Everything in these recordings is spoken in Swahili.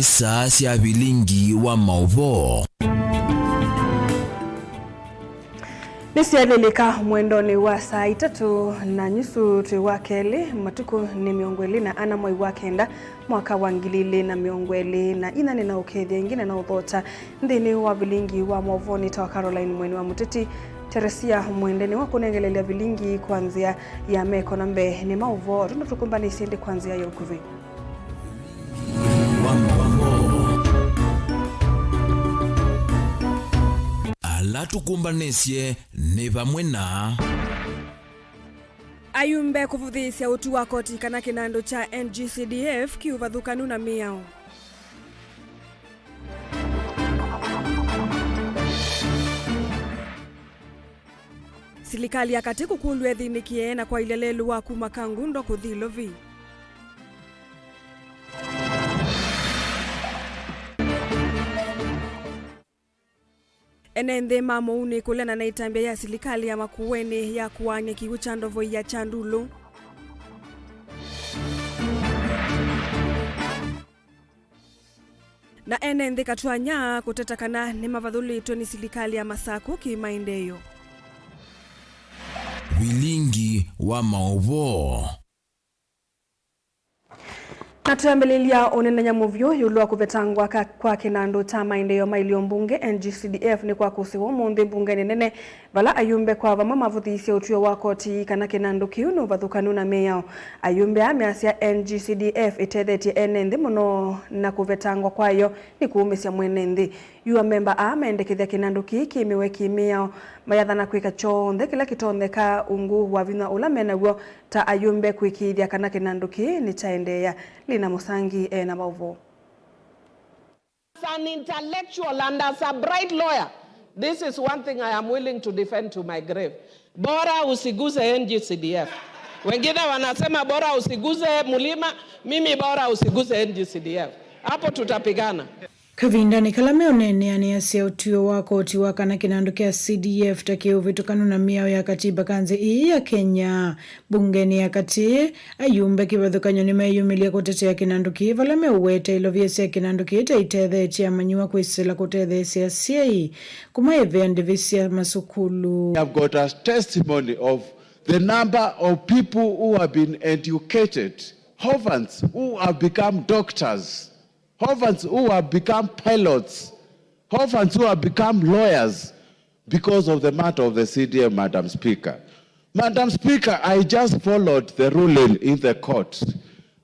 Nisa cia bilingi wa mauvo. Nisialilika mwendoni wa saa 3:30 wa keli matuku ni miongweli na ana mwai wa kenda mwaka wa 2024 na ina nina ukethia ingine na uthota ndini wa bilingi wa mauvo tawa Caroline Mweni wa Muteti Teresia mwendeni wa kunengelelea bilingi kwanzia ya meko na mbe ni mauvo tunatukumbani isiende kwanzia ya ukuvi. Ala tukumbanisye ni vamwe na ayumbe kuvuthisya utu wa koti kana kinando cha NGCDF kiuvathukanu na miao. Silikali yakati kukulwe thinikie na kwa ilelelu wa kumakangundo kuthilovi. Enende mamouni kulena na itambia ya silikali ya makuweni ya kuwanye kiwu chandovo ya Chandulu. Na enende katuanya kutetakana ni mavadhulito ni silikali ya Masaku kimaendeyo. bilingi wa mauvo. Natuambelilia onena nyamuvyo yulua kuvetangwa kwa kinando cha maendeleo mailio mbunge NGCDF ni kwa kusiwa munde mbunge nene vala ayumbe kwa vama mavuthisia utuyo wa koti kana kinando kiuno vathukanu na meyao. Ayumbe ameasia NGCDF itethetie enende muno na kuvetangwa kwayo ni kuumisya mwenende. Yua memba ameendekithia kinando kiki miweki meyao mayathana kwika chonde kila kitondeka ungu wa vina ula menagwo ta ayumbe kwikithia kana kinando ki ni chaendeya. Lina Musangi na mauvo. As an intellectual and as a bright lawyer, this is one thing I am willing to defend to my grave. Bora usiguze NGCDF. Wengine wanasema bora usiguze Mulima, mimi bora usiguze NGCDF. Hapo tutapigana. Kavinda ni kalame onene aniasia utuyo wa koti wa kana kinando kia CDF takio vitukanu na miao ya katiba kanzi ii ya Kenya. Bungeni ya kati ayumbe kivathukanyo ni meyumilia kutetea kinando ki valame uweta iloviesia kinando ki itaithethe chia manyua kuisila kutethesia siai kumaeve andivisia masukulu. We have got a testimony of the number of people who have been educated, orphans who have become doctors, orphans who have become pilots, orphans who have become lawyers because of the matter of the CDM, Madam Speaker. Madam Speaker, I just followed the ruling in the court,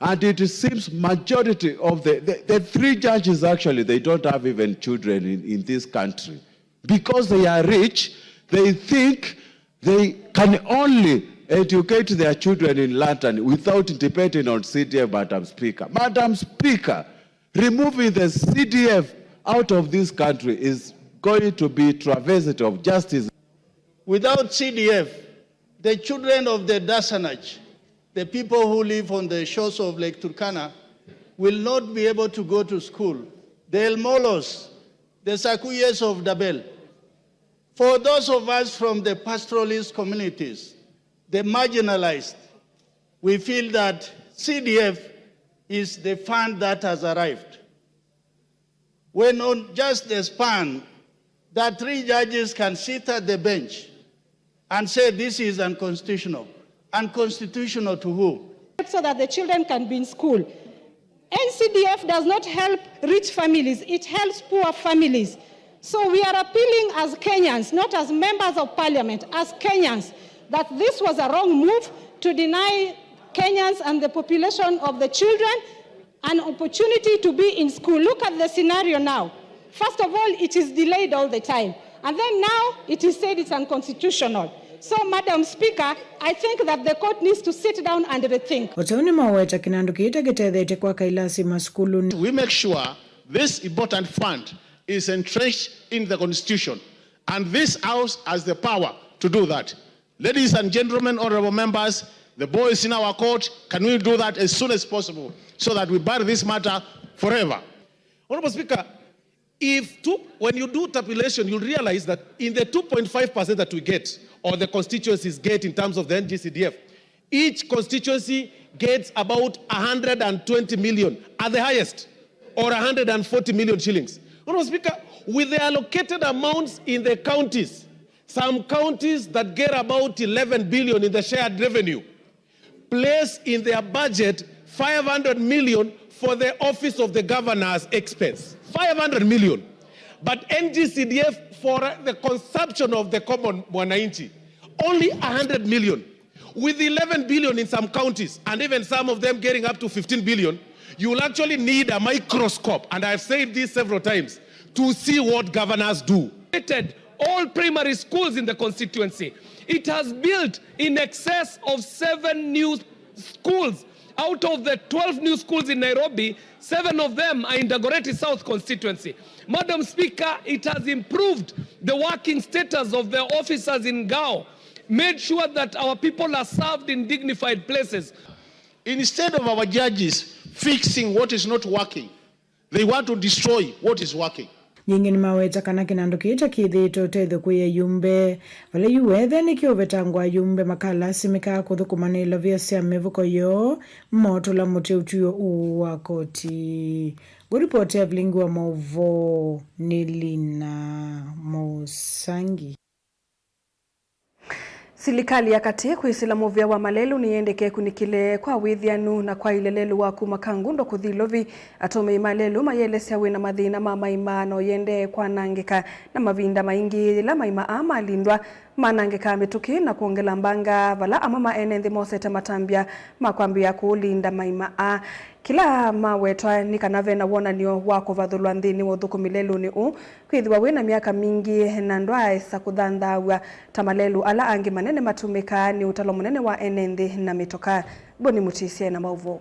and it seems majority of the three judges actually, they don't have even children in this country. Because they are rich, they think they can only educate their children in London without depending on CDF, Madam Speaker. Madam Speaker, removing the CDF out of this country is going to be travesty of justice. Without CDF, the children of the Dasanaj, the people who live on the shores of Lake Turkana, will not be able to go to school. The El Molos, the Sakuyes of Dabel. For those of us from the pastoralist communities, the marginalized, we feel that CDF is the fund that has arrived. When on just a span that three judges can sit at the bench and say this is unconstitutional. Unconstitutional to who? So that the children can be in school. NCDF does not help rich families, it helps poor families. So we are appealing as Kenyans, not as members of parliament, as Kenyans, that this was a wrong move to deny Kenyans and the population of the children an opportunity to be in school. Look at the scenario now. First of all, it is delayed all the time. And then now it is said it's unconstitutional. So, Madam Speaker, I think that the court needs to sit down and rethink. We make sure this important fund is entrenched in the Constitution. And this House has the power to do that. Ladies and gentlemen, honorable members, the boys in our court, can we do that as soon as possible so that we bury this matter forever? Honorable Speaker, when you do tabulation, you'll realize that in the 2.5% that we get, or the constituencies get in terms of the NGCDF, each constituency gets about 120 million at the highest. or 140 million shillings. Honorable Speaker, with the allocated amounts in the counties, some counties that get about 11 billion in the shared revenue, place in their budget 500 million for the office of the governor's expense. 500 million. But NGCDF for the consumption of the common mwananchi, only 100 million. With 11 billion in some counties, and even some of them getting up to 15 billion, you will actually need a microscope, and I've said this several times, to see what governors do. All primary schools in the constituency. It has built in excess of 7 new schools. Out of the 12 new schools in Nairobi, 7 of them are in Dagoretti South constituency. Madam Speaker, it has improved the working status of the officers in Gao, made sure that our people are served in dignified places. Instead of our judges fixing what is not working, they want to destroy what is working. Nyingi ni maweta kana kinando kita kithito tetho kuya yumbe wale yuwethe ni kiuvetangwa yumbe makala simika kuthukumanila vya sia mevuko yo moto la muti utuyo uwa koti. Guripoti ya Vilingi wa Mauvoo Nilina Musangi. Silikali ya kati kuisila movia wa malelu niendeke kunikile kwa withianu na kwa ilelelu wa kumakangundo kuthilovi atome malelu mayelesi yawe na madhina mama imano yende kwa nangeka na mavinda maingi la maima ama lindwa manangeka metuki na kuongela mbanga vala ama enenthi mosete matambia makwambia kulinda maima kila mawetwa ni kanave na wona niyo wako vathulwa nthini wothuku milelu ni kwithiwa wina miaka mingi na ndwa esa kuthandhawa tamalelu ala angi manene matumika ni utalo munene wa enenthi na mitoka. Boni Mutisie na Mauvoo.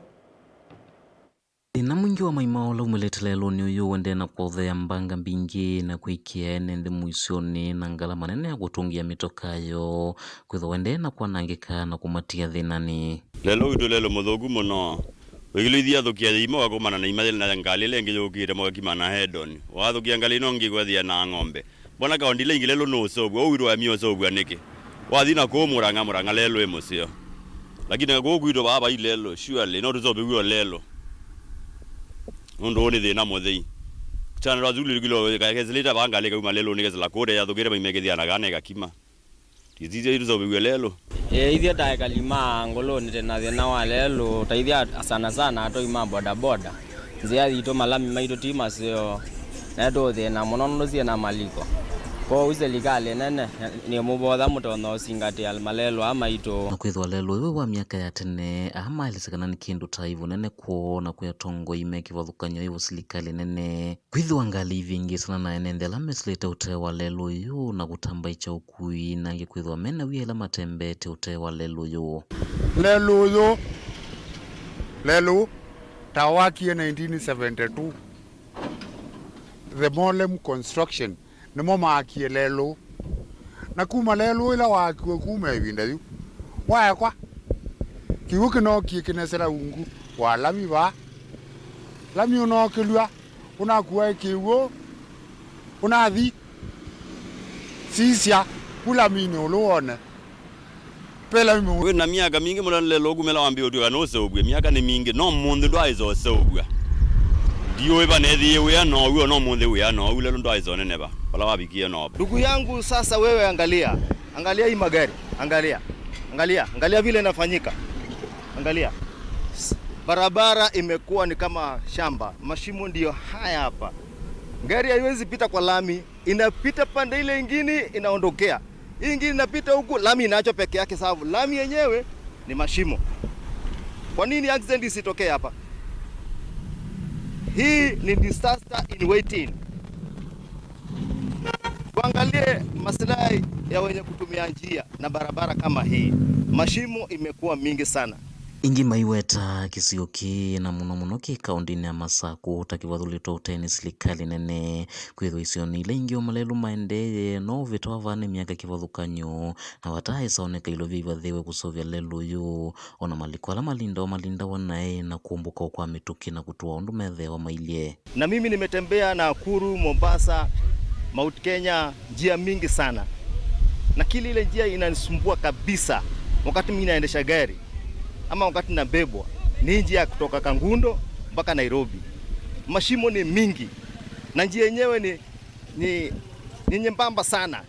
Na mwingi wa maimaola umeletelelo ni uyu wende na kuothea mbanga mbingi na kuikia enenthi muisioni na ngala manene ya kutungia mitokayo kwithiwa wende na kwanangika na kumatia thinani. Lelo udo lelo muthugu muno wigilithia thukia thimo wakumana na imathili na ngalile ngiyukire mwakimana hedoni wathukia ngalino ngigwathia na ng'ombe bona kaondile ingilelo no sobwa uirwa mio sobwa niki wathina kumuranga lelo emusio lakini goguido baba ilelo surely no tuzobe gwo lelo ndo ni thina muthei chana razuli gilo kakezilita bangale kuma lelo nikezela kode ya thugire baimegethia na gane gakima tizize tuzobe gwo lelo ithia daika lima ngoloni tena thina wa lelo taithia sana ato ima boda boda nzia thito malami maito tima sio na ndo thina muno ndozie na maliko kwa uzelikale nene ni mubotha mutono singati almalelo ama ito kwithwa lelo iwe wa miaka ya tene ama ilisekana ni kindu taivu nene kuona kuya tongo ime kivathukanyo ivo silikali nene kwithwa ngali vingi sana na enendela mesleta utewa lelo yu na kutamba icha ukui na kwithwa mena wiela matembete utewa lelo yu lelo tawakie 1972 the Molem construction nimo maakie lelo na kuma lelo ila wakiwe kuma ivinda yu waekwa kiwu kino kikinesera ungu wa lami ba lami unokilwa unakuwa kiwu unathi sisia kula mini uluone pela mimi na miaka mingi mulan lelo kumela wambi utuka no sogwe miaka ni mingi no mundu ndo aizo sogwe dio eba nethi we no we no mundu we no ule ndo aizo neba wala wabikie no. Ndugu yangu sasa wewe angalia hii magari angalia vile inafanyika angalia barabara imekuwa ni kama shamba mashimo ndio haya hapa gari haiwezi pita kwa lami inapita pande ile nyingine inaondokea hii nyingine inapita huku lami inaacho peke yake sababu lami yenyewe ni mashimo. Kwa nini accident isitokee hapa? Hii ni disaster in waiting. Tuangalie maslahi ya wenye kutumia njia na barabara kama hii. Mashimo imekuwa mingi sana. Ingi maiweta kisioki na muno kaundini ya Masaku takivathulitwa uteni silikali nene kwithwa isioni ile ingio malelu maende no vitwa vane miaka kivathukanyo na watae saoneka ilo vivathiwe kusovya lelu yu ona maliko ala malinda wanae na kumbuka kwa mituki na kutua undu methewa mailie. Na mimi nimetembea Nakuru, Mombasa, Mount Kenya, njia mingi sana. Na kile ile njia inanisumbua kabisa wakati mimi naendesha gari ama wakati nabebwa ni njia kutoka Kangundo mpaka Nairobi. mashimo ni mingi na njia yenyewe ni nyembamba sana.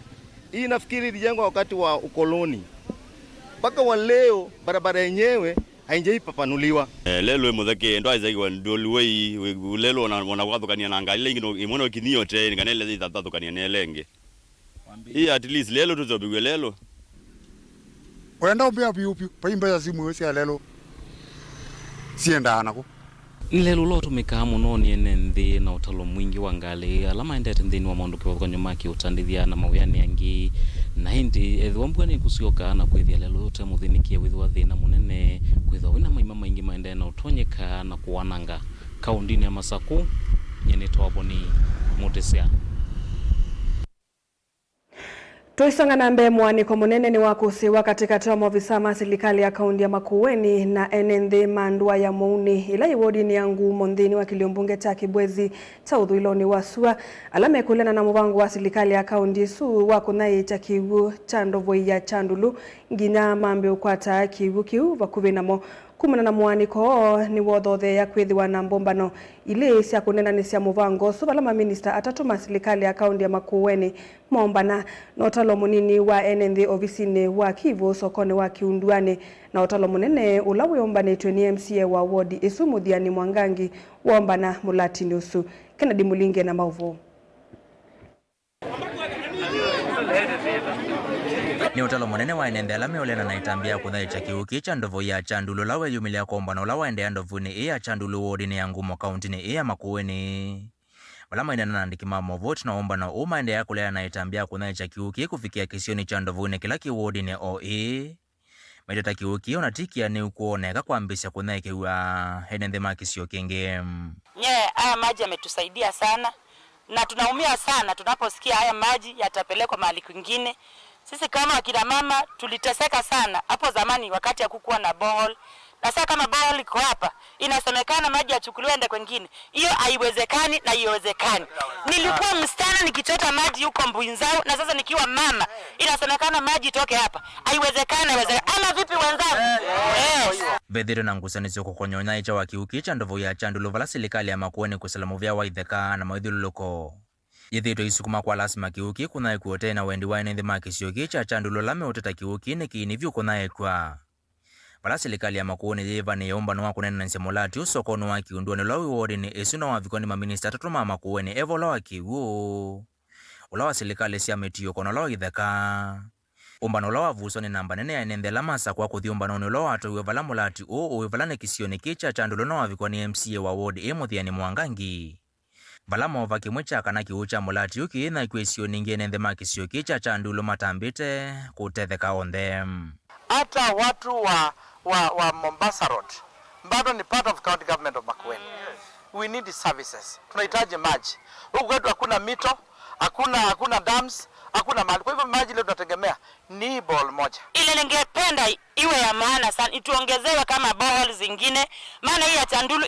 Hii nafikiri ilijengwa wakati wa ukoloni. Mpaka wa leo barabara yenyewe haijaipapanuliwa. Lelo muthake ndo aizaigwa ndolwei lelo wana wathukania na ngali ingino imono kinio te nganele thukania ne lenge. Hii at least lelo tuzobigwe lelo. Wenda ubia biupi paimba ya simu cia lelo. Sienda nako. Lelo lo tumika muno ni nthi na utalo mwingi wa ngali alama endete nthini wa maundu kwa nyuma ki utandithia na mawiyani yangi na hindi ethwambwa ni kusioka na kwithia lelo yote muthinikie withwa thina munene kwithwa wina maima maingi maende na utonyeka na kuwananga kaundini ya Masaku nyene twaboni Mutesia. Tuisonga na mbe mwaniko munene ni wakusiwa katika tomo visama serikali ya kaunti ya Makueni na enende mandua ya Mouni ila iwodi ni yangu mondhini wa kiliombunge cha Kibwezi cha Uthuiloni wasua alame kulena na muvangu wa serikali ya kaunti su wakunai cha kiwu cha ndovo ya Chandulu nginya mambe ukwata kiwu vakuvinamo kumana na mwaniko ni wothothe ya kwithiwa na mbombano ile cia kunena ni cia muvango so bala minister atatuma serikali ya kaunti ya Makueni mombana na utalo munini wa enende ofisini wa Kivu sokoni wa Kiunduani na utalo munene ulawe ombanetwe ni MCA wa ward Isumuthiani Mwangangi wombana mulati nusu Kennedy Mulinge na mauvu. Ni utalo munene wa enende alame olena na itambia kuthai cha kiuki cha ndovo ya Chandulu lawe yumilia kombana ulawa endea ndovuni ya Chandulu ward ni ya Ngumo kaunti ni ya Makueni. Walama ina nandiki mamo vote na omba na uma endea kulea na itambia kuthai cha kiuki kufikia kisioni cha ndovuni kila kiward ni OE. Maitata kiuki onatikia ni ukuoneka kuambisha kuthai kiwa enende makisio kenge. Haya maji yametusaidia sana na tunaumia sana tunaposikia haya maji yatapelekwa mahali kwingine. Sisi kama akina mama tuliteseka sana hapo zamani wakati ya kukuwa na borehole. Na sasa kama borehole iko hapa inasemekana maji yachukuliwe ende kwingine. Hiyo haiwezekani na haiwezekani. Nilikuwa msichana nikichota maji huko Mbuinzao na sasa nikiwa mama inasemekana maji itoke hapa. Haiwezekani ama vipi wenzangu? Bedhiro na ngusanizo kukonyonya icha wa kiuki cha ndovo ya Chandulu vala serikali ya Makueni kusalamu vya waitheka na maithululuko. Yithito isukuma kwa lasima kiuki kunae kuote na wendi wa enende makisio cha Chandulu lame uteta kiuki ni kiini vyu kunae kwa. Vala serikali ya Makueni yiva ni yomba nuwa kunena na nsemolati usokono wa Kiunduani lawi wodi ni esuna wa vikoni maminista tatuma Makueni evo lawa kiwu. Ulawa serikali siya metiyo kono lawa itheka. Umbano ulawa vuso ni namba nene ya enende la masa kwa kuthi umbano ni ulawa ato uwevala mulati uwevala ne kisio ni kicha Chandulu na wa vikoni MCA wa wodi Muthiani Mwangangi. Balamo vaki mwecha kana kiucha mulati uki na kwesio ningene ndhe makisio kicha Chandulu matambite kutetheka on them. Hata watu wa Mombasa Road bado ni part of county government of Makueni. We need the services. Tunahitaji maji. Huku kwetu hakuna mito, hakuna dams, hakuna maji. Kwa hivyo maji leo tunategemea ni ball moja. Ile ningependa iwe ya maana sana ituongezewe kama borehole zingine maana hii ya Chandulu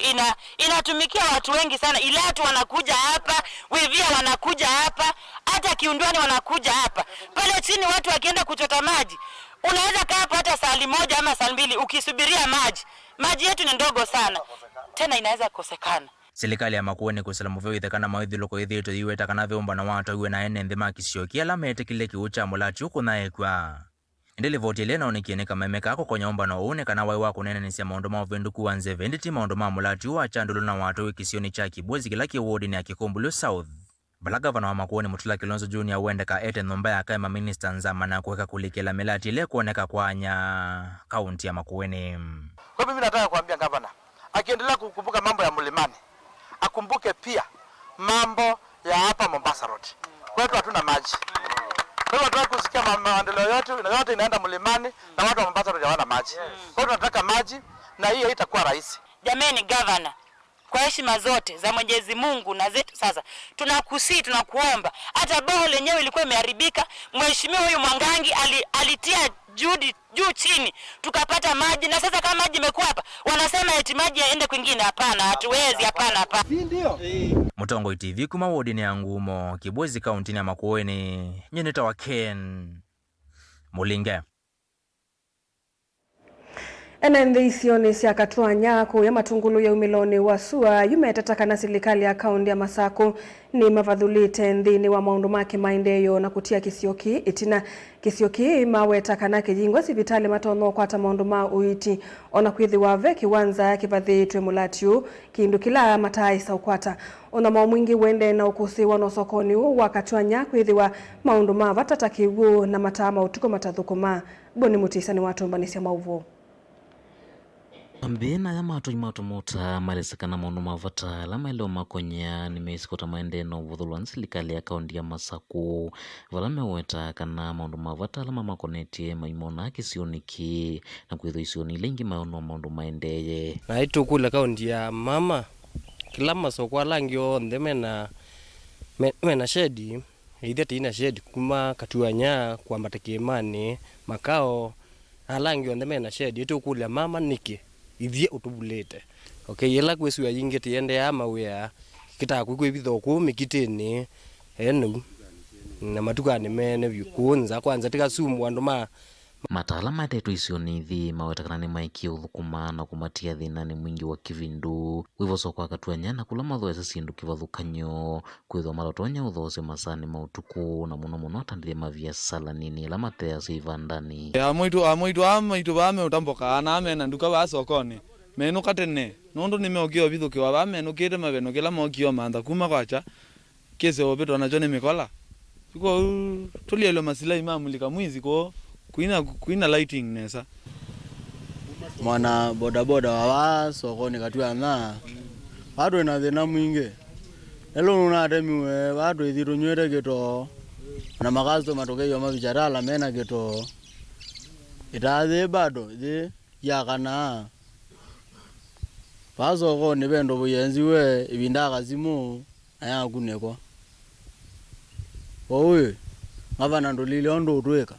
inatumikia watu wengi sana. Ilatu wanakuja hapa, Wivia wanakuja hapa, hata Kiunduani wanakuja hapa. Pale chini watu wakienda kuchota maji unaweza kaa hapo hata saa moja ama saa mbili ukisubiria maji. Maji yetu ni ndogo sana. Tena inaweza kukosekana. Serikali ya Makueni kusalamu vyo ithekana mawithuluko ithito iwe takana vyomba na watu iwe na enende makisio kia mete kile kiucha mulati huku nae kwa. Ndili voti ile naonikiene kama emeka ako kwenye omba na uone kana wai wako nene nisi ya maondo maovendu kuwa nzeve nditi maondo mamulati wa Chandulu na watu wikisioni cha Kibwezi kila kiwodi ni ya Kikumbulu South. Bala gavana wa Makueni Mutula Kilonzo Junior uende ka ete nomba ya kaima minister nzama na kuweka kulikela melati ile kuoneka kwa anya kaunti ya Makueni. Kwa mimi nataka kuambia gavana akiendelea kukumbuka mambo ya mlimani akumbuke pia mambo ya hapa Mombasa Road. Kwetu hatuna maji. Kwa hivyo tunataka kusikia maendeleo yote inaenda mlimani na watu wa Mombasa Road hawana maji. Kwa hiyo tunataka maji na hii haitakuwa rahisi. Jameni gavana, kwa heshima zote za Mwenyezi Mungu na zetu sasa tunakusii tunakuomba hata borehole lenyewe ilikuwa imeharibika. Mheshimiwa huyu Mwangangi alitia juhudi juu chini tukapata maji na sasa kama maji imekuwa hapa wanasema eti maji yaende kwingine. Hapana, hatuwezi, hapana. Ndio. Mutongo TV kuma wodi ni Ngumo Kibwezi kaunti ya Makueni nyeneta wa Ken Mulinge. Enende isioni cia Katwanya kuya matungulu ya umiloni wa SUA yumetetaka na serikali ya kaunti ya Masako ni mavathulite nthini wa maundu make maendeyo na kutia kisioki itina kisioki mawetaka na kijingwa sivitali matono kwata maundu ma uiti ona kwithiwa ve kiwanza kivathitwe mulatyu kindu kila mataisa ukwata ona mwingi wende na ukusi wa sokoni wa Katwanya kwithiwa maundu ma vatatakiwu na matama utuko matathukuma boni mutisa ni watu mbanisia mauvu. Mbena ya matu mota maresakana maundu mavata lama ileo makonya nimeisikota maendeno vuthulwa serikali ya kaunti ya Masako valame weta kana maundu mavata lama makonetie maimona kisioniki na kwitho isioni lengi maono maundu maendeye na itu kule kaunti ya mama kila masoko alangio ndemena mena shedi idete ina shedi kuma Katwanya kwa matekemani makao alangio ndemena shedi itu kule mama niki ithie utubulete okay yela kwesu yingete yende ama wea kita kwibitho ku mikitini enu na matukane mene bikunza kwanza tikasumu andu matala matetu isioni ithi mawetakana ni maiki uthukuma na kumatia thina ni mwingi wa kivindu wivoso kwa Katwanya na kula mathoese sindu kivathukanyo kwithwa malotonya uthose masani mautuku na muno tandirie mavia sala nini la matea sivandani amaitu vame utamboka na amena nduka wa sokoni menu katene nondo nimeokio vithuki wa vame nukite maveno kila mokio manda kuma kwacha kese obeto na jone mikola siko tulielo masila imamulika mwizi ko kuina lighting nesa mwana bodaboda wa sokoni Katwanya watu na thina mwingi elo unatemiwe watu ithiru nywete gito na magazo matokeyo mavijarala mena gito itathi bado thi yakana pasokoni vendo buyenziwe ibindaga simu aya kuneko owe ngavana ndolile ondo utweka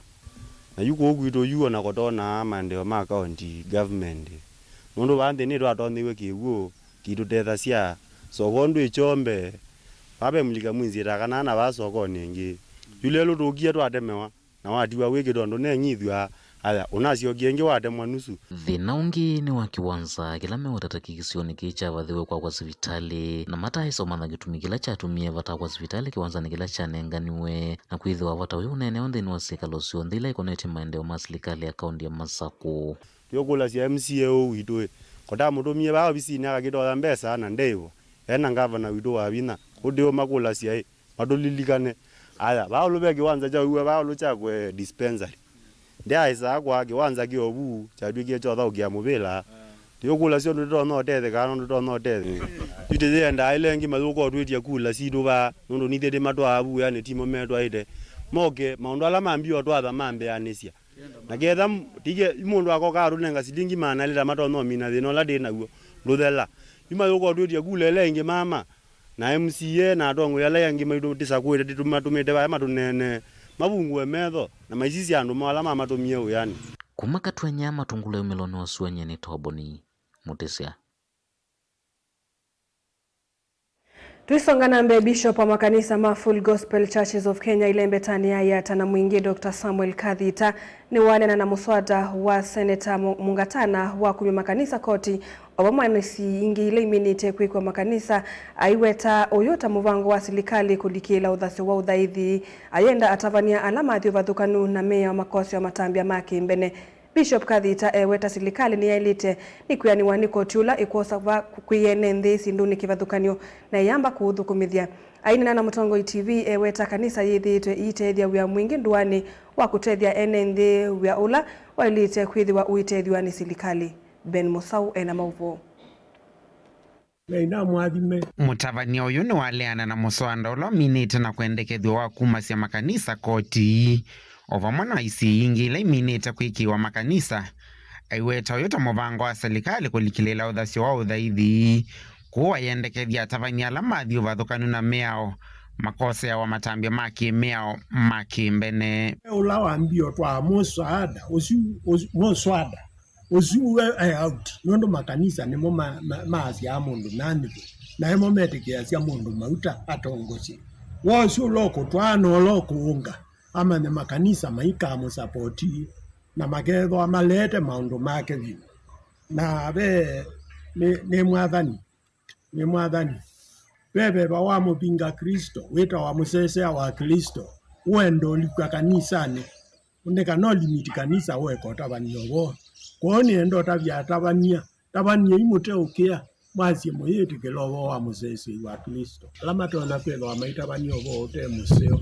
na yuko ogwito yuo na kotona mandeo ma county government nondo bande ni rwatoniwe kiwo kirutetha cia sokondo ichombe babe mulika mwinzi rakana na basokoni ngi yulelo tokia twatemewa na watiwa wiki dondo ne nyithwa aya unacio kienge watemwa nusu thina ungi ni wa kiwanza kila mewatataki kisioni kicha vathiwe kwa sivitali na mataiso mana gitumikila cha tumie vata kwa sivitali kiwanza ni kila cha nenganiwe na kwithiwa vata uyu nene onde ni wasikalo sio ndila ikoneti maendeo ma serikali ya kaunti ya Masako yokula cia MCA uitwe kota mutumie ba obisini akagitotha mbesa na ndevo ena ngavana witu wa bina udio makula cia matolilikane aya baulube kiwanza cha uwe baulu cha kwe dispensary ndia isa kwa kiwanza kiobu chatwikie chotha ukia mubila yokula cio ndo no tethe kana ndo no tethe tithe nda ilengi mathuko twitie kula sidu ba ndo nithede matwa abu yani timo metwa ide moke maundu ala mambio twatha mambe anisia na ketha tige mundu akoka runenga silingi mana lira matono mina thino la dina guo ruthela imathuko twitie kula ilengi mama na MCA na atongo yala yangi maido tisakwete titumatumite ba matunene mabungu emetho na maisisi andu mala mamatumie uyani kuma Katwanya matungule umiloni wa SUA ni toboni mutisia Tuisongana mbe Bishop wa makanisa ma Full Gospel Churches of Kenya Ilembe Tania ya Tana Mwingi Dr. Samuel Kadhita ni wanena na muswada wa Senator Mungatana wa kumya makanisa koti obamwanisi ingi ile iminite kwikwa makanisa aiweta oyota muvango wa serikali kudikila uthasi wa uthaithi ayenda atavania alama athio vathukanu na meya wa makosi wa matambia maki mbene Bishop Kadhita weta serikali ni yailite ni kuyani waniko tula ikosa kuyene nthi sinduni kivathukanio na yamba kuuthukumithia aina na Mutongo ITV weta kanisa yithitwe itethia wia mwingi nduani wa kutethia ene nthi wia ula wailite kwithiwa uitethia ni serikali Ben Musau ena mauvo Leina mwathime mutavania uyu ni waleana na muswanda ulo minite na kuendekethwa wa kumasia makanisa koti ovamwe na isi ingi ila iminite kwikiwa makanisa aiweta uyota muvango wa serikali kulikilila uthasi wa uthaithi kuwa yendekethia atavania ala mathio vathukanu na meao makosea wa matambia maki meao maki mbene ula wambio twa muswada muswada usiwe out nondo makanisa nimo maasi ya mundu nani na hemo metekia cia mundu mauta atongoci wosu loko twano loko unga ama ne makanisa maika musapoti na magetho amalete maundu make vi na be ne mwathani bebe ba wa mupinga Kristo wita wa musese wa Kristo wendo likwa kanisani uneka no limit kanisa we ko tabanio bo ko ni endo tabia tabania imute ukia mwasi moyetu kelobo wa musese wa Kristo alama tona pelo wa maita banio bo te museo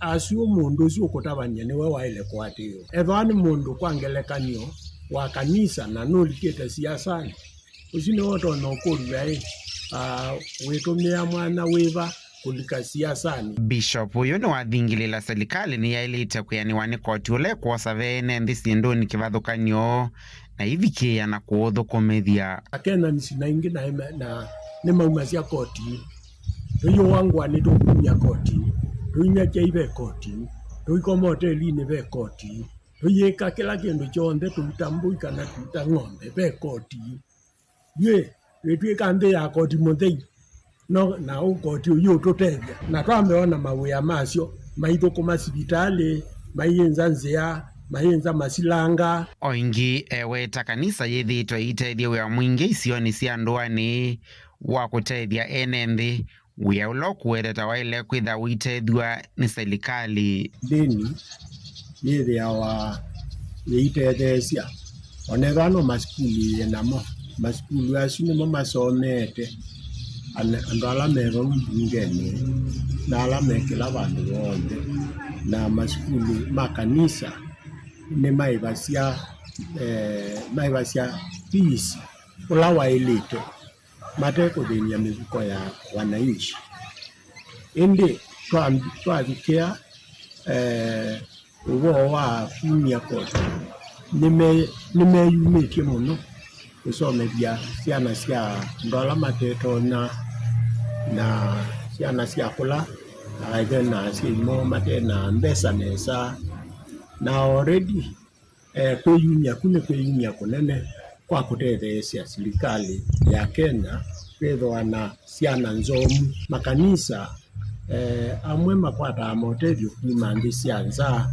asiwo mundu sio kotabania ni wewe ile kwatio evani mundu kwangelekanyo wa kanisa na noliketa siasa usine woto no kulwe wetomea mwana weva kulika siasa. Bishop uyu ni wathingilila serikali ni yailite kuyaniwa ni koti ule kuosa vene nthisi ndoni kivathukanyo na ivikia na kuuthukumithia akena nisina ingi na ni mauma cia koti uyu wangu anito kunya koti tuinya keive koti tuikoma hoteli-ini ve koti tuyika kila kindu chonthe tutambui kana tuta ng'ombe ve koti ye wetwika nthi ya koti muthei no na ukoti uyu tutethia na twameona mawia macio maithukuma cibitali maiyenza nzia mayenza masilanga oingi weta kanisa yithitwe itethia wia mwingi isioni cia nduani wa kutethia ene nthi wia ulo kuereta waile kwitha witethua ni serikali dini yethia wa yitethecia onethano maskuli enamo maskuli acio nimo masomete andu ala mero mbungeni na ala mekila vandu vonthe na maskuli makanisa ni maivacia peace ula wailite matekuthĩnia mĩhuko ya wananchi indi twathikia uvo wa kumia koti nimeyumitie muno gũcomethia ciana cia andũ ala matetona na ciana cia kũla aithe na ciimo matena mbeca nesa na already kwĩyumia kunene kwa kutethecia serikali ya Kenya kwithwa na ciana nzomu makanisa amwe makwata motethio kuma nthi cia nza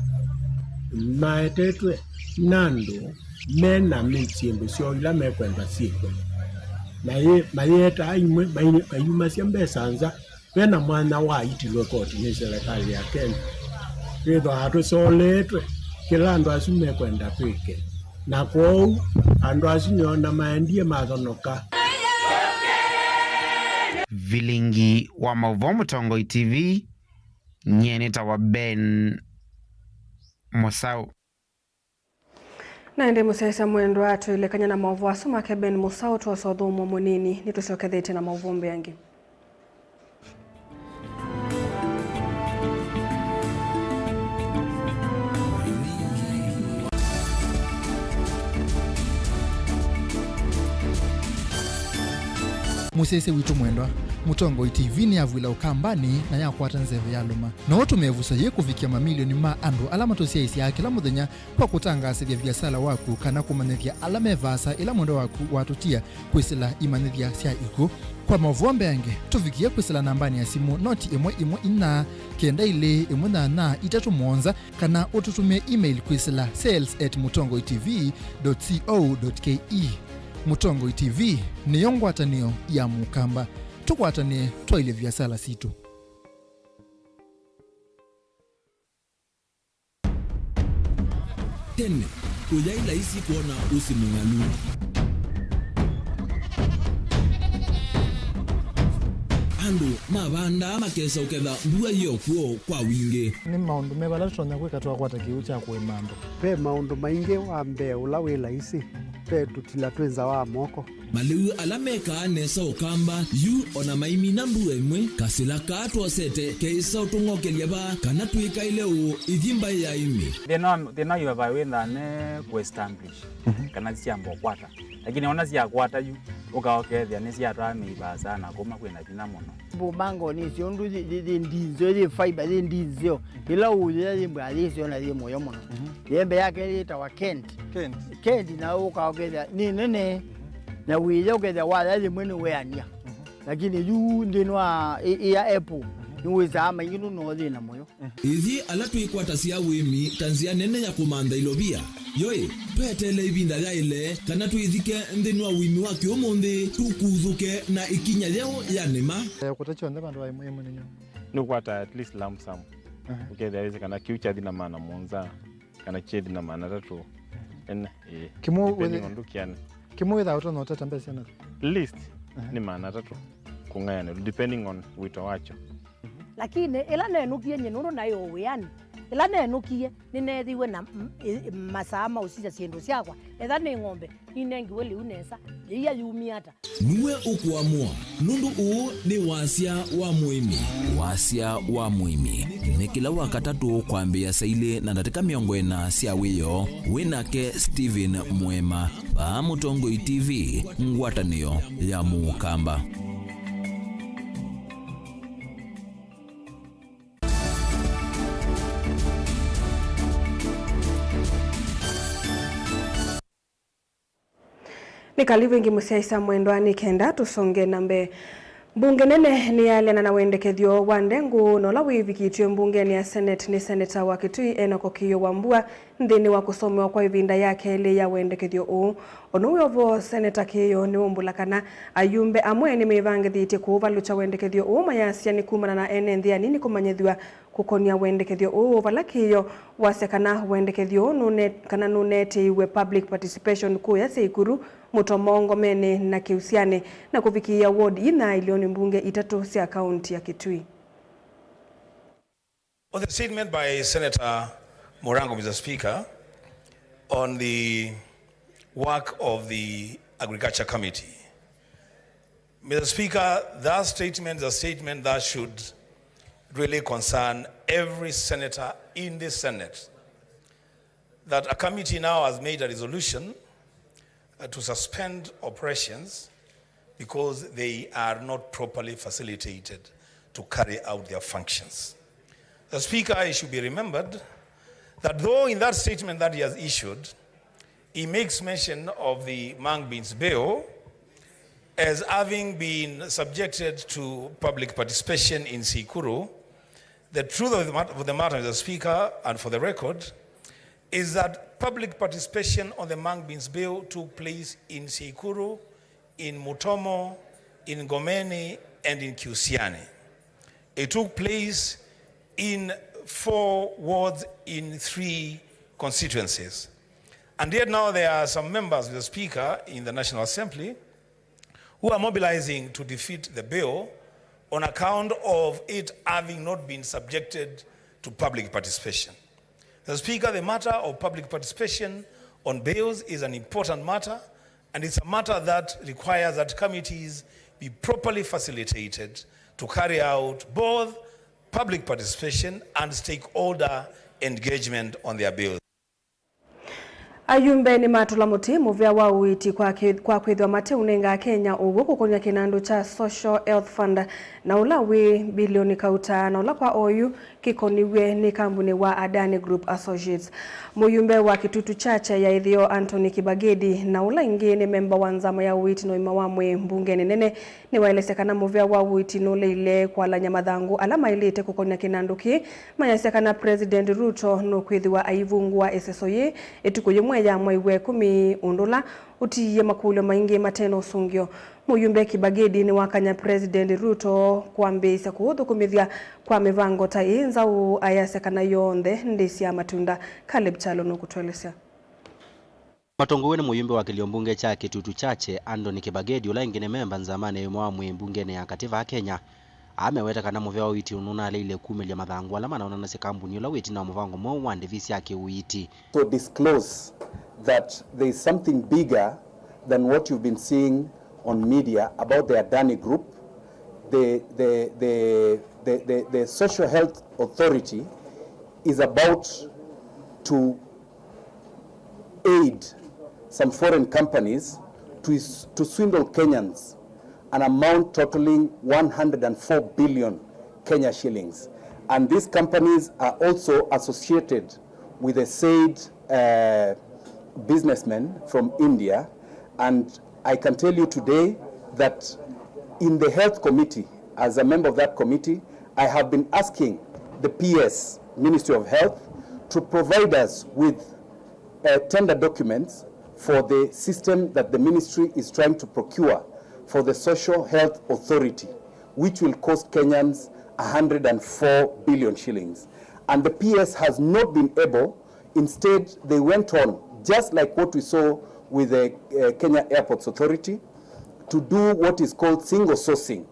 maetetwe nandu mena mitindu cio ila mekwenda cikwe na mayeta imwe mayuma cia mbeca nza pena mwana wa itilwe koti ni serikali ya Kenya kwithwa atucoletwe kila andu acio mekwenda twike na kou andu acio niona maendie mathonoka. Vilingi wa Mauvo Mutongoi TV nyeneta wa Ben Musau naende musesa mwendo atu ilekanya na mauvo asuma ke Ben Musau twasothumo munini nitucokethete na mauvo mbeangi. Musese witu mwendwa Mutongoi TV ni avwila ukambani na yakwata nzeve ya luma no tumevusa ye kuvikia mamilioni ma andu alama tosia isi ya kila muthenya kwa kutangasithia biasala waku kana kumanithia alame vasa ila mwendo waku watutia kwisila imanithia sia iku kwa mavombe yange tuvikia kwisila nambani ya simu noti imwe ina kenda ile imwe na itatu monza kana ututumie email kwisila sales@mutongoitv.co.ke. Mutongoi TV ni yongwatanio ya mukamba tukwatanie twaile biasala situ. Tene kujaila isi kuona usimungalu andu mabanda makesa uketha mbua iyo kuo kwa wingi ni maundu mebala tutonya kwika twakwata kiu cha kuimando pe maundu maingi wa mbe ula wila isi pe tutila twenza wa moko maliu alameka nesa ukamba yu ona maimina mbua imwe kasila katwa sete keisa utungokelia ba kana tuika ile u ithimba ya imi thina yu abawitha ne kuestablish kana ciambo kwata lakini ona cia kwata yu ukaokethia ni cia twamiiba sana kuma kwina thina muno bumango ni ciondu ndinzo ri fiber ri ndinzo ila uya ri mbali cio na ri moyo muno yembe yake ri tawa Kent na ukaokethia ni nene na wile ukethia wala ri mwene weania lakini yu ndinwa ya Apple niweza ama yinu no thina moyo ithi ala twikwata cia wimi tanzia nene ya kumanda ilobia yoi twetele ibinda rya ile kana twithike nthini wa wimi wa kiumuthi tukuthuke na ikinya leo ya nema kutacho nde bandu wa muhimu ninyo ni kwata at least lump sum ukethia kana kiucha thina maana monza kana chethi na maana tatu en kimu ndukiana kimu without no tata mbese na list ni maana tatu kungayana depending on wito wacho lakini ila nenukie nyenuru nayo wiani ila nenukie ninethiwe na masama usija ciendu ciakwa etha ni ng'ombe inengiwe liu nesa iya yumiata niwe ukuamua nundu uu ni wasia wa muimi wasia wa muimi ni kila wakatatu kwambia saile na ndatika miongo ena cia wiyo winake Steven Mwema pa Mutongoi TV ngwatanio ya Mukamba. Ni kalibu ingi musiaisa mwendwani kenda tusonge nambe mbunge nene ni aliana na wendekethio wa ndengu nola wivikitio mbunge ni ya Senate ni Senator wa Kitui Enoch Okiya Wambua nthini wa kusomewa kwa ivinda yake ile ya wendekethio uu onuwe ovo Senator Kiyo ni umbula kana ayumbe amwe ni mivangithitie kuvalucha wendekethio uu mayasia ni kumana na ene nthia nini kumanyithiwa kukonia wendekethio uu vala Kiyo wasekana wendekethio nunetiwe public participation kuya Seikuru Mutomongo mene na kiusiane na kufikia ward ina ilioni mbunge itatu cia kaunti ya Kitui. On the statement by Senator Morango, Mr. Speaker, on the work of the Agriculture Committee. Mr. Speaker, that statement is a statement that should really concern every senator in the Senate. That a committee now has made a resolution to suspend operations because they are not properly facilitated to carry out their functions. The Speaker, it should be remembered that though in that statement that he has issued, he makes mention of the Mang Beans bill as having been subjected to public participation in Seikuru, the truth of the matter, Mr. Speaker, and for the record, is that public participation on the Mang Beans bill took place in Seikuru, in Mutomo, in Ngomeni, and in Kiusiani. It took place in 4 wards in 3 constituencies. And yet now there are some members of the Speaker in the National Assembly who are mobilizing to defeat the bill on account of it having not been subjected to public participation. The Speaker, the matter of public participation on bills is an important matter, and it's a matter that requires that committees be properly facilitated to carry out both public participation and stakeholder engagement on their bills. Ayumbe ni matula muti muvya wa uiti kwa kwithwa mate unenga Kenya ugu kukonya kinandu cha Social Health Fund na ula wi bilioni kauta na ula kwa oyu kikoniwe ni kambuni wa Adani Group Associates. Muyumbe wa Kitutu Chache ya Ithio Anthony Kibagedi na ula ingi ni memba wa nzama ya uiti no imawamwe mbunge nene ni waelesekana muvya wa uiti no leile kwa la nyamadhangu alama ilite kukonya kinandu ki mayasekana President Ruto no kwithwa aivungu wa SSOE etukuye ya mwaiwe 10 undula utiye makulo maingi mateno usungio. Muyumbe Kibagedi ni wakanya President Ruto kuambisa kuhuthukumithia kwa mivango ta inza u ayasekana yonde ndisi ya matunda. Caleb Chalo nukutwelesea. Matongowe ni muyumbe wa kiliombunge cha Kitutu Chache Anthony Kibagedi ula ingine memba nzamane mwamwe mbungene ya kativa ya Kenya ameweta kana muvya uiti ununa leile 10 ya madhangu alama na unanasi kambuni ula uiti na muvango mwa wande visi yake uiti. So disclose that there is something bigger than what you've been seeing on media about the Adani Group. The Social Health Authority is about to aid some foreign companies to swindle Kenyans an amount totaling 104 billion Kenya shillings. And these companies are also associated with a said businessmen from India. And I can tell you today that in the health committee, as a member of that committee, I have been asking the PS, Ministry of Health, to provide us with tender documents for the system that the ministry is trying to procure for the Social Health Authority, which will cost Kenyans 104 billion shillings. And the PS has not been able. Instead, they went on, just like what we saw with the Kenya Airports Authority, to do what is called single sourcing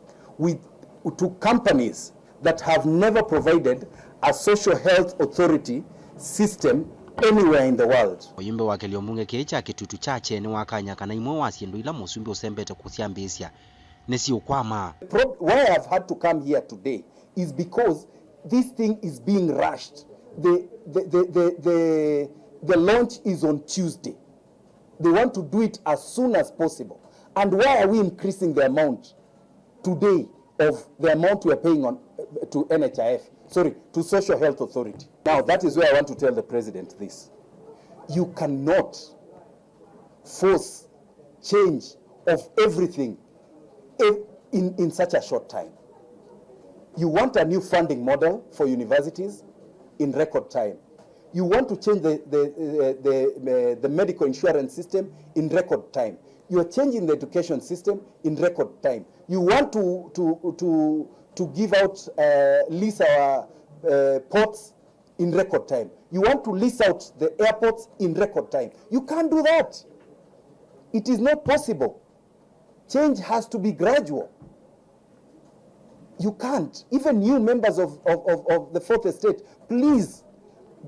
to companies that have never provided a social health authority system anywhere in the world. Oyimbe wa Kiliombunge kecha kitutu chache ni wakanya kana imwe wasiendo ila musumbi usembete kusiambisia nesi ukwama. Why I have had to come here today is because this thing is being rushed. The launch is on Tuesday. They want to do it as soon as possible. And why are we increasing the amount today of the amount we are paying on to NHIF? Sorry, to Social Health Authority. Now, that is where I want to tell the President this. You cannot force change of everything in such a short time. You want a new funding model for universities in record time. You want to change the medical insurance system in record time. You are changing the education system in record time. You want to give out, lease our ports in record time. You want to lease out the airports in record time. You can't do that. It is not possible. Change has to be gradual. You can't. Even you members of the Fourth Estate, please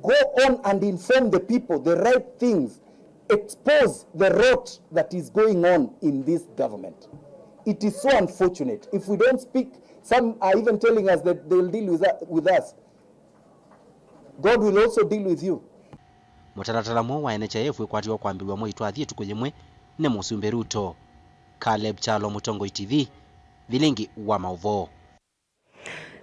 go on and inform the people the right things. Expose the rot that is going on in this government. It is so unfortunate. If we don't speak, some are even telling us that they'll deal with us. God will also deal with you. Mutaratara mo wa NHIF wekwatiwa kwambilwa mo itwathie tukuyemwe ne musumbe Ruto. Caleb Chalo, Mutongo TV, Vilingi wa Mauvo.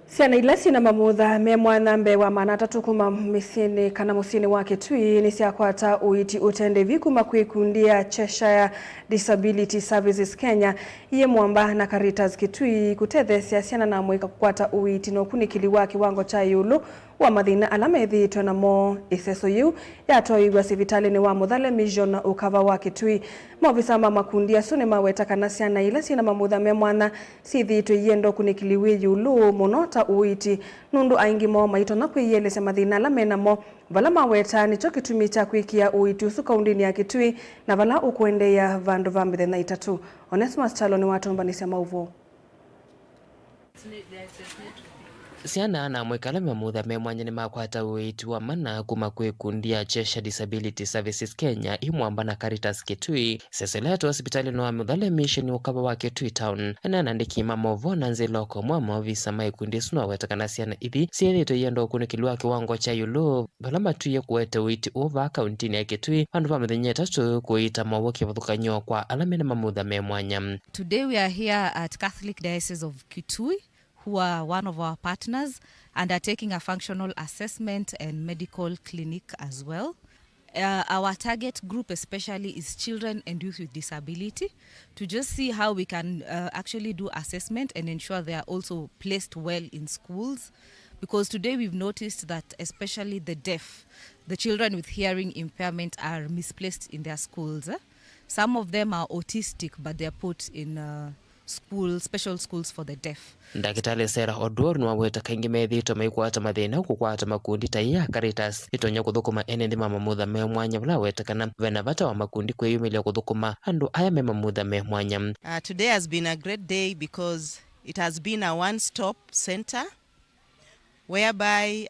Siana ilasi na mamutha me mwana mbe wa manatatu kuma misini kana musini wake tui ni siakwata uiti utendevi kuma kuikundia Cheshire Disability Services Kenya iye mwamba na Caritas Kitui kutethesia siana na mwika kukwata uiti no kunikili wake wango cha yulu wa mathina alamethi tona mo iseso yu ya toiwa sivitali ni wa muthale mission ukava wa Kitui maofisa makundi asune maweta kana siana ilasi na mamutha me mwana sithi yendo kunikiliwe yulu monota uiti nundu aingi mo maito na kwiyelese mathina alamena mo vala maweta nicho kitumi cha kwikia uiti usuka undini ya Kitui na vala ukuendeya vandu va mithenya itatu. Onesmus Chalo ni watombanisia mauvo. Siana na mwekala mamutha me mwanya ni makwata uitu wa mana kuma kuikundia Cheshire Disability Services Kenya imwamba na Caritas Kitui seseleto hospitali no muthale mission ukaba wa Kitui town na nandiki mamovo na nziloko mwamo visa maikundi suna wetakana siana ithi sielito yendo kunikilwa kiwango cha yulu bala matuye kuwete uiti over county ya Kitui andu va mithenya tatu kuita mawoki vathukanyo kwa alamene mamutha me mwanya. Today we are here at Catholic Diocese of Kitui, who are one of our partners, and are taking a functional assessment and medical clinic as well. Our target group especially is children and youth with disability, to just see how we can actually do assessment and ensure they are also placed well in schools. Because today we've noticed that especially the deaf, the children with hearing impairment are misplaced in their schools. Some of them are autistic, but they're put in special schools for the deaf. Ndakitale Sarah Odor nwa weta kaingi methito maikwata mathina kukwata makundi ta ya Caritas itonya kuthukuma ene ndima mamutha me mwanya bla weta kana vena bata wa makundi kweyumilia kuthukuma andu aya me mamutha me mwanya. Today has been a great day because it has been a one-stop center whereby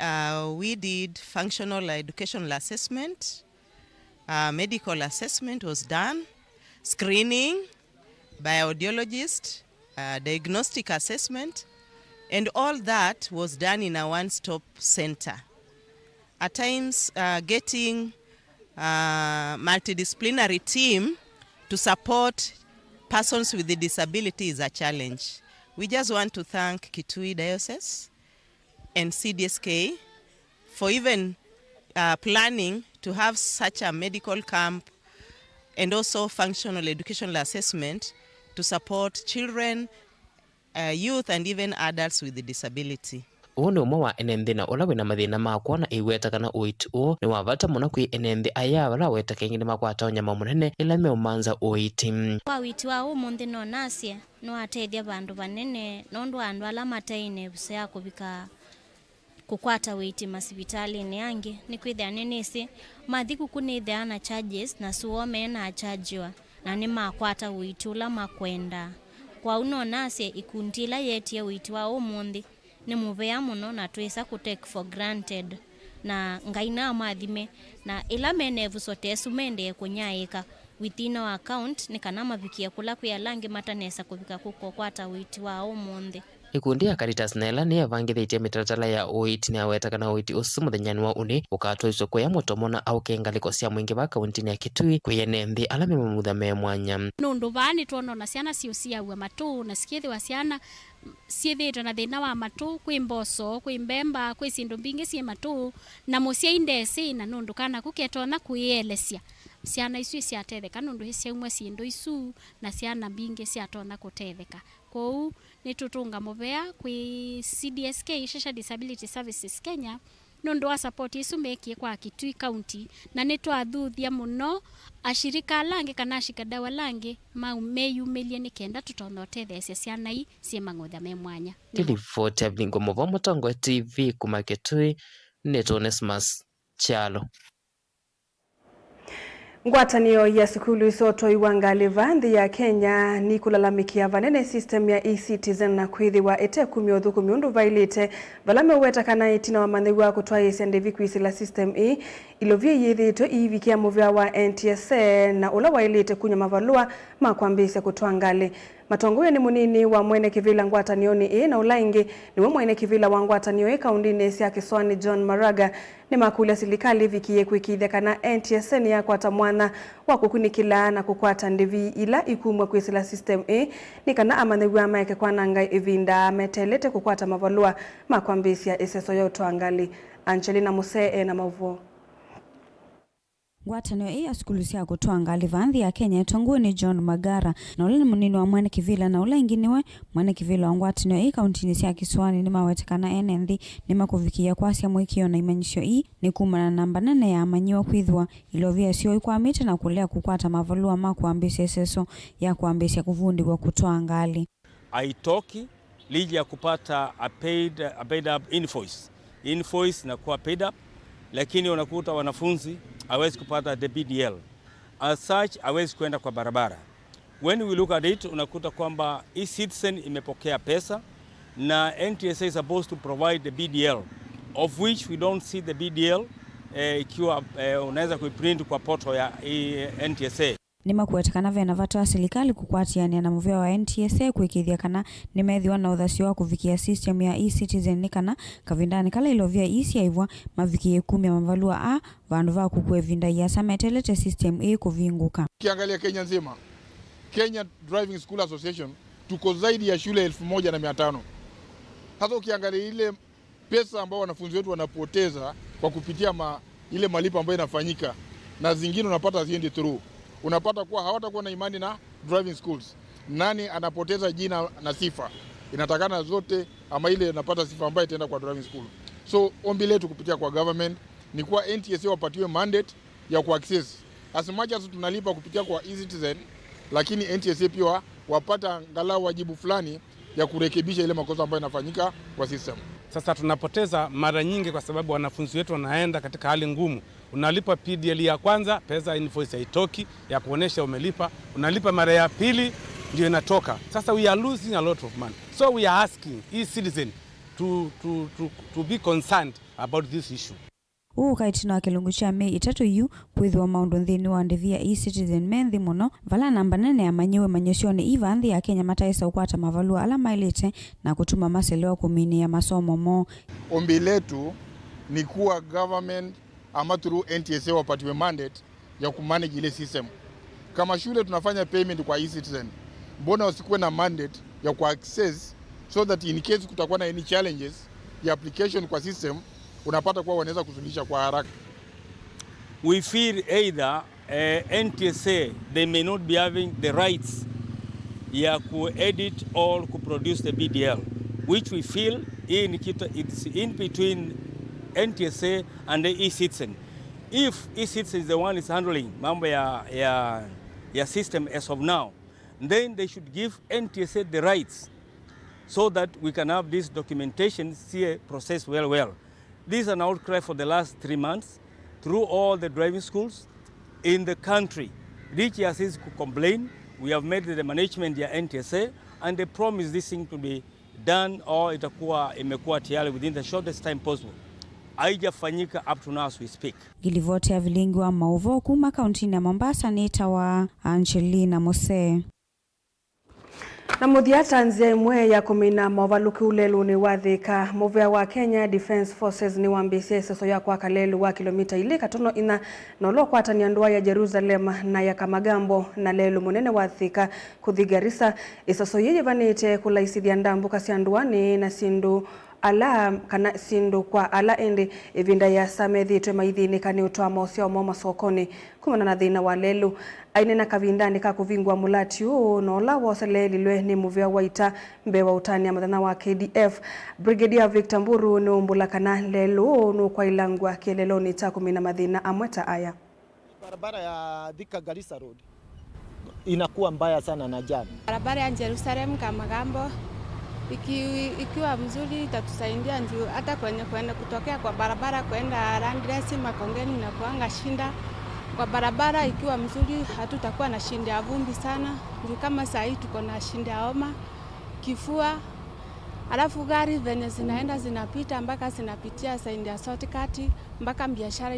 we did functional educational assessment, medical assessment was done, screening by audiologist, diagnostic assessment, and all that was done in a one-stop center. At times, getting a multidisciplinary team to support persons with a disability is a challenge. We just want to thank Kitui Diocese and CDSK for even planning to have such a medical camp and also functional educational assessment to support children youth and even adults with disability. Uo ni umwe wa enenthi na ula wina mathina ma kuona iweta kana uiti uo ni wavata muno kwi enenthi aya wala weta kengi ni makwata onyama munene ila meumanza uiti. Kwa witi wa umunthi no nasia no ateithia bandu banene nondu andu ala mataine busea kubika kukwata witi masibitali ni yangi ni kwithia nenesi mathiku kunithia na charges na suome na chargewa na ni makwata witi ula makwenda kwa uno nasia ikundila yetie witi wa umunthi ni muvea muno na twesa ku take for granted na ngaina mathime na ila menevu sote sumende kunyaika within our account ni kana mavikia kula kwa langi matanesa kubika kuko kwata witi wa umunthi. Ikundi ya Caritas nela ni evangithitie mitaratara ya uiti ni aweta kana uiti usu muthenyani wa uni ukatwa isoko ya motomona au kengaliko cia mwingi wa kaunti ya Kitui kuyene nthi ala memamutha me mwanya. Nundu bani tuona ciana cia wa matu na sikithi wa ciana ciethitwe na thina wa matu kwi mboso kwi mbemba kwi sindu mbingi cia matu na mucia indesi na nundu kana kuketona kuielesia ciana isu ciatetheka nundu hicia umwe cindu isu na ciana mbingi ciatona kutetheka kou ni tutunga muvea kwi CDSK Social Disability Services Kenya nundu wa support isu mekie kwa Kitui County na ni twathuthia muno ashirika langi kana ashikadawa langi meyumilie ni kenda tutona utethecia ciana i cie mang'utha me mwanya. Tilifoti ya Vingo Muvo Mutongo TV kuma Kitui ni Onesmus Chalo. Ngwatanio ya sukulu isoto iwangaliva nthi ya Kenya ni kulalamikia vanene system ya e-citizen na kwithiwa ete kumiothuku miundu vailite vala meweta kana itina wa manthigwa kutwaisya ndivi kwisila system e ilovie yithito ivikia muvea wa NTSA na ula wailite kunya mavalua makwambisya kutwangali. Matongoyo ni munini wa mwene kivila ngwatanioni na ulaingi ni mwene kivila wa ngwatanioni kaundini cia Kiswani John Maraga ni makule silikali vikie kwikithia kana NTSA ni yakwata mwana wa kukunikila na kukwata ndivi ila ikumwa kwisila system A ni kana amanthigwa maeke kwananga ivinda metelete kukwata mavalua makwambisya iseso ya utwangali. Angelina Musee na Mavuo. Ngwatanio ya skulu cia kutwangaliva nthi ya Kenya itonguwe ni John Magara na ule ni munini wa mwene kivila na ula inginiwe mwene kivila wa ngwatanio kauntini cia Kiswani ni mawetekana ene nthi ni makuvikia kwasia mwikio na imanyisyo ni kumana namba nene ya amanyiwa kwithwa ilovia sio ikwamite na kulea kukwata mavalua makwambisya iseso ya kuambisya kuvundikwa kutwangali. Aitoki liji ya kupata a paid up invoice na kuwa paid up, lakini unakuta wanafunzi hawezi kupata the BDL. As such, hawezi kwenda kwa barabara. When we look at it, unakuta kwamba e-citizen imepokea pesa na NTSA is supposed to provide the BDL, of which we don't see the BDL ikiwa unaweza kuiprint kwa portal ya NTSA. Nima kuwetekana vena vatu wa serikali kukwatiania na muvea wa NTSA kuikithia kana nimethiwa na uthasio wa kuvikia system ya e-citizen ni kana kavindani kala ilovia isi yaivwa mavikie 10 mavalua a vandu va kukwevinda yasa metelete system A kuvinguka. Kiangalia Kenya nzima, Kenya Driving School Association tuko zaidi ya shule 1500. Sasa ukiangalia ile pesa ambao wanafunzi wetu wanapoteza kwa kupitia ile malipo ambayo inafanyika na zingine unapata ziendi through, unapata kuwa hawatakuwa na imani na driving schools. Nani anapoteza jina na sifa? Inatakana zote ama ile anapata sifa ambayo itaenda kwa driving school. So ombi letu kupitia kwa government ni kuwa NTSA wapatiwe mandate ya kuaccess. As much as tunalipa kupitia kwa e-citizen, lakini NTSA pia wapata angalau wajibu fulani ya kurekebisha ile makosa ambayo inafanyika kwa system. Sasa tunapoteza mara nyingi kwa sababu wanafunzi wetu wanaenda katika hali ngumu. Unalipa PDL ya kwanza, pesa invoice haitoki ya kuonesha umelipa. Unalipa mara ya pili ndio inatoka. Sasa we are losing a lot of money. So we are asking e-citizen to be concerned about this issue. Kaitina wa kilungu cha Mei 3 kwithwa maundu nthini wa ndivia e-citizen menthi muno vala namba nene ya manyiwe manyosione iva nthi ya Kenya mataisa ukwata mavalua ala mailite na kutuma maselewa kumini ya masomo mo. Ombi letu ni kuwa government ama through NTSA wapatiwe mandate ya kumanage ile system. Kama shule tunafanya payment kwa e-citizen, mbona wasikuwe na mandate ya kuaccess so that in case kutakuwa na any challenges ya application kwa system unapata kuwa wanaweza kusuluhisha kwa haraka. We feel either NTSA they may not be having the rights ya ku-edit or ku-produce the BDL, which we feel it's in between NTSA and the eCitizen. If eCitizen is the one is handling mambo ya system as of now, then they should give NTSA the rights so that we can have this documentation process well. This is an outcry for the last 3 months through all the driving schools in the country. DHS could complain. We have made the management ya NTSA and they promise this thing to be done or imekuwa tayari within the shortest time possible. Haijafanyika up to now as we speak. Gilivoti ya vilingi wa mauvo kuma kaunti ya Mombasa ni tawa Angelina Mose. Na muthiata nzia imwe ya kumina mavaluki ulelu ni wathika muvea wa Kenya Defence Forces ni wambisie seso ya kwa kalelu wa kilomita ili katono ina nolo kwa taniandua ya Jerusalem na ya Kamagambo na lelu munene wathika kuthigarisa isoso yeye vanite kulaisithia ndambu kasianduani na sindu ala kana sindu kwa ala ende evinda ya samethitwe maithini kani utwa mosio mo masokoni kumana na thina wa lelu aine na kavindani ka kuvingwa mulati no la woseleli lwe ni muvia waita mbewa utani ya mathana wa KDF. Brigadier Victor Mburu ni umbula kana lelu no kwa ilangwa kieleloni ta kumina mathina amweta aya. Barabara ya Thika Garissa Road inakuwa mbaya sana na jana. Barabara ya Jerusalem Kamagambo ikiwa mzuri itatusaidia ndio hata kwenye kutokea kwa barabara kwenda Landresi Makongeni na kuanga shinda. Kwa barabara ikiwa mzuri hatutakuwa na shinda ya vumbi sana. Ndio kama saa hii tuko na shinda ya homa, kifua. Alafu gari venye zinaenda zinapita mpaka zinapitia saindi ya shortcut mpaka biashara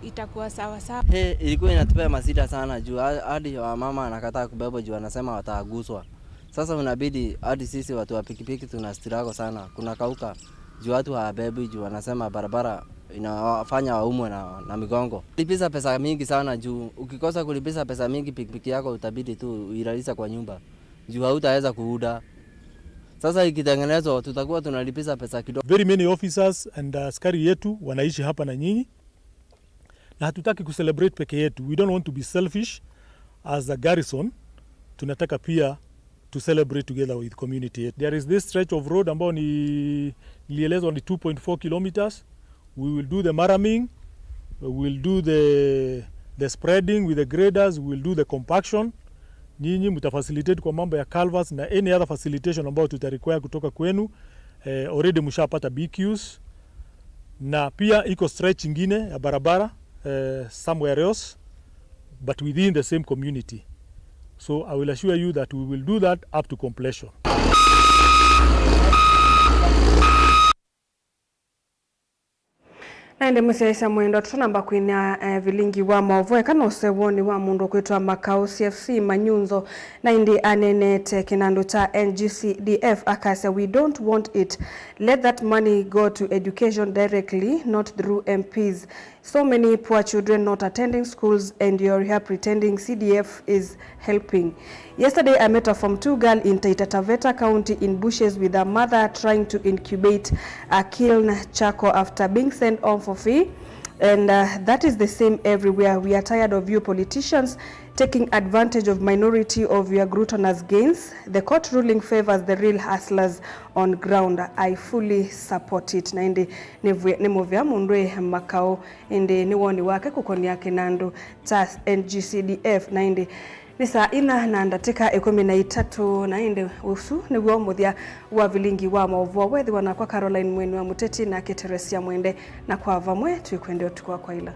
itakuwa sawa sawa. Ilikuwa inatupea masida sana juu hadi wa mama anakataa kubeba juu anasema wataguswa. Sasa unabidi hadi sisi watu wa pikipiki tunastirako sana. Kuna kauka juu watu hawabebi juu wanasema barabara inafanya waumwe na migongo. Lipiza pesa mingi sana juu ukikosa kulipiza pesa mingi pikipiki yako utabidi tu uiralisha kwa nyumba. Juu hautaweza kuuda. Sasa ikitengenezwa tutakuwa tunalipiza pesa kidogo. Very many officers and askari yetu wanaishi hapa na nyinyi. Na hatutaki kucelebrate peke yetu. We don't want to be selfish as a garrison. Tunataka pia to celebrate together with community. There is this stretch of road ambao nilielezwa ni 2.4 kilometers. We will do the maraming, we will do the spreading with the graders, we will do the compaction. Nyinyi mtafacilitate kwa mambo ya culverts na any other facilitation ambao tutarequire kutoka kwenu. Already mshapata BQs. Na pia iko stretch ingine ya barabara somewhere else but within the same community. So I will assure you that we will do that up to completion. Naende msiaisa mwendo tunamba kuina vilingi wa maovoe kana usewoni wa mundu kuitwa Makao CFC Manyunzo na indi anenete kinandu cha NGCDF akase we don't want it. Let that money go to education directly, not through MPs. So many poor children not attending schools and you're here pretending CDF is helping. Yesterday I met a Form 2 girl in Taita Taveta County in bushes with her mother trying to incubate a kiln charcoal after being sent home for free. And that is the same everywhere. We are tired of you politicians taking advantage of minority of your gluttonous gains. The court ruling favors the real hustlers on ground. I fully support it. Na indi ni movia mundwe Makao indi ni woni wake kukonia kinandu ta NGCDF na indi ni saa ina na ndateka 13 na indi usu ni muthia wa vilingi wa maovo wethi wana kwa Caroline Mwenu wa Muteti na Keteresia Mwende na kwa vamwe tuikwende utukwa kwa ila.